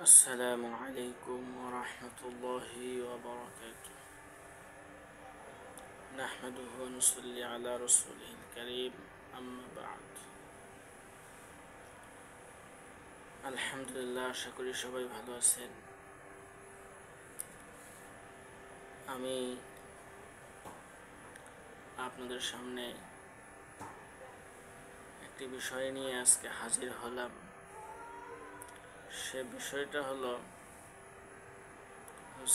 السلام عليكم ورحمة الله وبركاته. نحمده ونصلي على رسوله الكريم أما بعد. আলহামদুলিল্লাহ, আশা করি সবাই ভালো আছেন। আমি আপনাদের সামনে একটি বিষয় নিয়ে আজকে হাজির হলাম। সে বিষয়টা হলো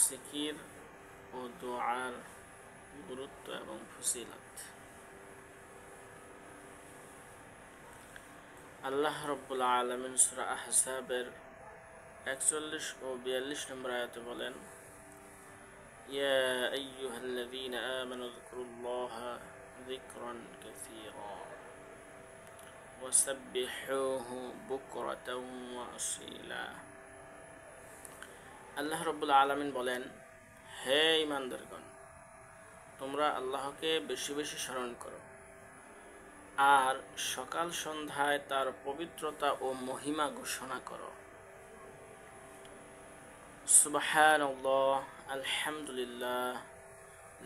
জিকির ও দোয়ার গুরুত্ব এবং ফজিলত। আল্লাহ রাব্বুল আলামিন সূরা আহজাবের 41 ও 42 নম্বর আয়াতে বলেন, ইয়া আইয়ুহাল্লাযীনা আমানু যকুরুল্লাহা যিকরান কাসীরা ওয়াসাব্বিহুহু বুকরাতাও ওয়া আসীলা। আল্লাহ রাব্বুল আলামিন বলেন, হে ঈমানদারগণ, তোমরা আল্লাহকে বেশি বেশি স্মরণ করো আর সকাল সন্ধ্যায় তার পবিত্রতা ও মহিমা ঘোষণা করো। সুবহানাল্লাহ, আলহামদুলিল্লাহ,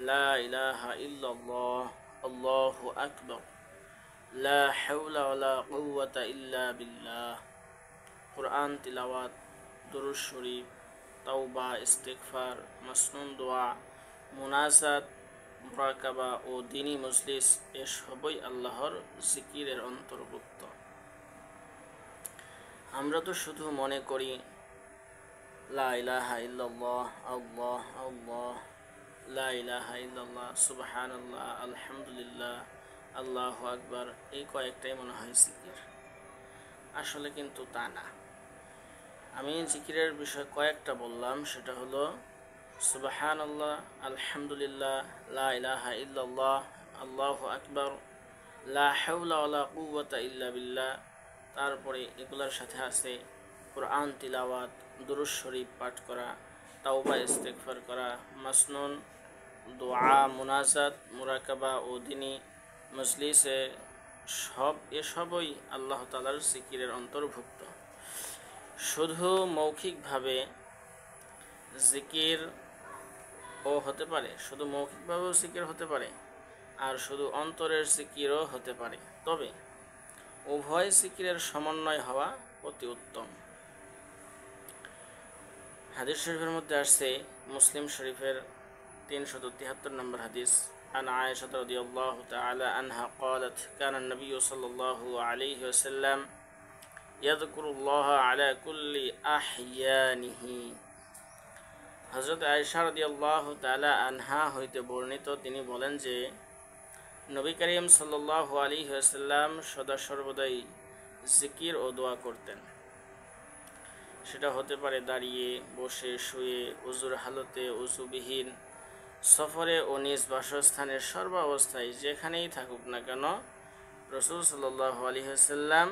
লা ইলাহা ইল্লাল্লাহ, আল্লাহু আকবার, লা হাওলা ওয়ালা কুওয়াতা ইল্লা বিল্লাহ। কুরআন তিলাওয়াত, দুরূদ শরীফ, তাওবা, ইস্তিগফার, মাসনুন দোয়া, মুনাজাত, মুরাকাবা ও দ্বীনি মজলিস এসবই আল্লাহর জিকিরের অন্তর্ভুক্ত। আমরা তো শুধু মনে করি লা ইলাহা ইল্লাল্লাহ, আল্লাহ আল্লাহ, লা ইলাহা ইল্লাল্লাহ, সুবহানাল্লাহ, আলহামদুলিল্লাহ, আল্লাহু আকবার, এই কয়েকটাই মনে হয় জিকির। আসলে কিন্তু তা না। আমি জিকিরের বিষয় কয়েকটা বললাম, সেটা হলো সুবহানাল্লাহ, আলহামদুলিল্লাহ, লা ইলাহা ইল্লাল্লাহ, আল্লাহু আকবার, লা হাওলা ওয়ালা কুওয়াতা ইল্লা বিল্লাহ। তারপরে এগুলোর সাথে আছে কুরআন তিলাওয়াত, দুরূদ শরীফ পাঠ করা, তাওবা ইস্তিগফার করা, মাসনুন দোয়া, মুনাজাত, মুরাকাবা ও দ্বীনি মজলিসে এসবই আল্লাহ তাআলার জিকিরের অন্তর্ভুক্ত। শুধু মৌখিকভাবে জিকির ও হতে পারে, শুধু মৌখিকভাবেও জিকির হতে পারে, আর শুধু অন্তরের জিকিরও হতে পারে। তবে উভয় জিকিরের সমন্বয় হওয়া অতি উত্তম। হাদিস শরীফের মধ্যে আসছে, মুসলিম শরীফের 373 নম্বর হাদিস, আন আয়েশা রাদিয়াল্লাহু তাআলা আনহা قالت كان النبي صلى الله عليه وسلم يذكر الله على كل أحيانه। হযরত আয়েশা রাদিয়াল্লাহু তাআলা আনহা হইতে বর্ণিত, তিনি বলেন যে নবী করিম সাল্লাল্লাহু আলাইহি ওয়াসাল্লাম সদা সর্বদাই জিকির ও দোয়া করতেন। সেটা হতে পারে দাঁড়িয়ে, বসে, শুয়ে, ওযুর হালতে, ওযুবিহীন, সফরে ও নিজ বাসস্থানের সর্বাবস্থায় যেখানেই থাকুক না কেন, রাসূল সাল্লাল্লাহু আলাইহি ওয়াসাল্লাম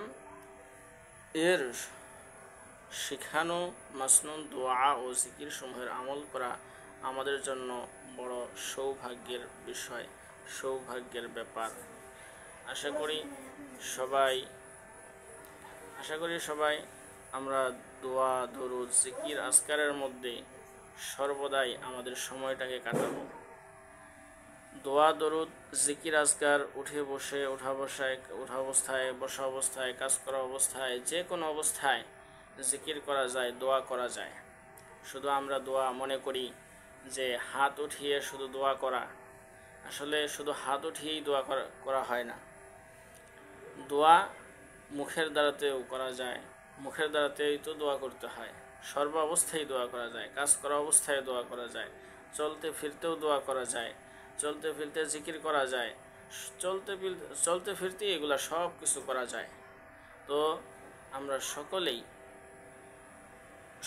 এর শিখানো মাসনুন দোয়া ও জিকির সমূহের আমল করা আমাদের জন্য বড় সৌভাগ্যের বিষয়, সৌভাগ্যের ব্যাপার। আশা করি সবাই আমরা দোয়া, দরুদ, জিকির, আজকারের মধ্যে সর্বদাই আমাদের সময়টাকে কাটাবো। দোয়া, দরুদ, জিকির, আজকার উঠে বসে, ওঠা অবস্থায়, বসা অবস্থায়, কাজ করা অবস্থায়, যে কোনো অবস্থায় জিকির করা যায়, দোয়া করা যায়। শুধু আমরা দোয়া মনে করি যে হাত উঠিয়ে শুধু দোয়া করা, আসলে শুধু হাত উঠিয়েই দোয়া করা হয় না। দোয়া মুখের দ্বারাতেও করা যায়, মুখের দ্বারাতেই তো দোয়া করতে হয়। সর্ব অবস্থায় দোয়া করা যায়, কাজ করা অবস্থায় দোয়া করা যায়, চলতে ফিরতেও দোয়া করা যায়, চলতে ফিরতে জিকির করা যায়, চলতে ফিরতে এগুলা সব কিছু করা যায়। তো আমরা সকলেই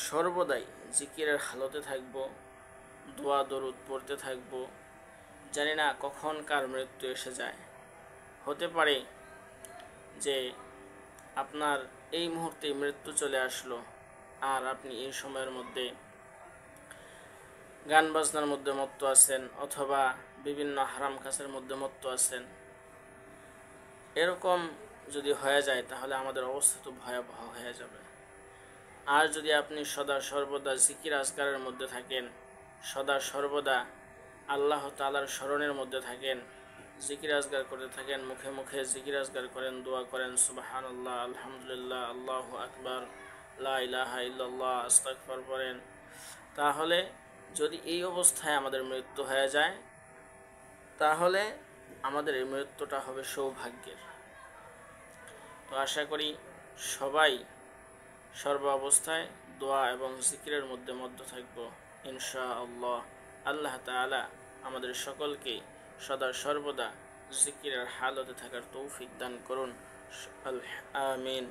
সর্বদাই জিকিরের হালতে থাকব, দোয়া দরুদ পড়তে থাকব। জানি না কখন কার মৃত্যু এসে যায়। হতে পারে যে আপনার এই মুহূর্তে মৃত্যু চলে আসলো, আর আপনি এই সময়ের মধ্যে গান বাজনার মধ্যে মত্ত আছেন, অথবা বিভিন্ন হারাম কাজের মধ্যে মত্ত আছেন। এরকম যদি হয়ে যায় তাহলে আমাদের অবস্থা তো ভয়াবহ হয়ে যাবে। আর যদি আপনি সদা সর্বদা জিকির আজকারের মধ্যে থাকেন, সদা সর্বদা আল্লাহ তাআলার স্মরণের মধ্যে থাকেন, জিকির আজগার করতে থাকেন, মুখে মুখে জিকির আজগার করেন, দোয়া করেন, সুবহানাল্লাহ, আলহামদুলিল্লাহ, আল্লাহু আকবার, লা ইলাহা ইল্লাল্লাহ, আস্তাগফির পড়েন, তাহলে যদি এই অবস্থায় আমাদের মৃত্যু হয়ে যায়, তাহলে আমাদের এই মৃত্যুটা হবে সৌভাগ্যের। তো আশা করি সবাই সর্ব অবস্থায় দোয়া এবং জিকিরের মধ্যে থাকব ইনশাআল্লাহ। আল্লাহ তাআলা আমাদের সকলকে সদা সর্বদা জিকিরের হালতে থাকার তৌফিক দান করুন। আমিন।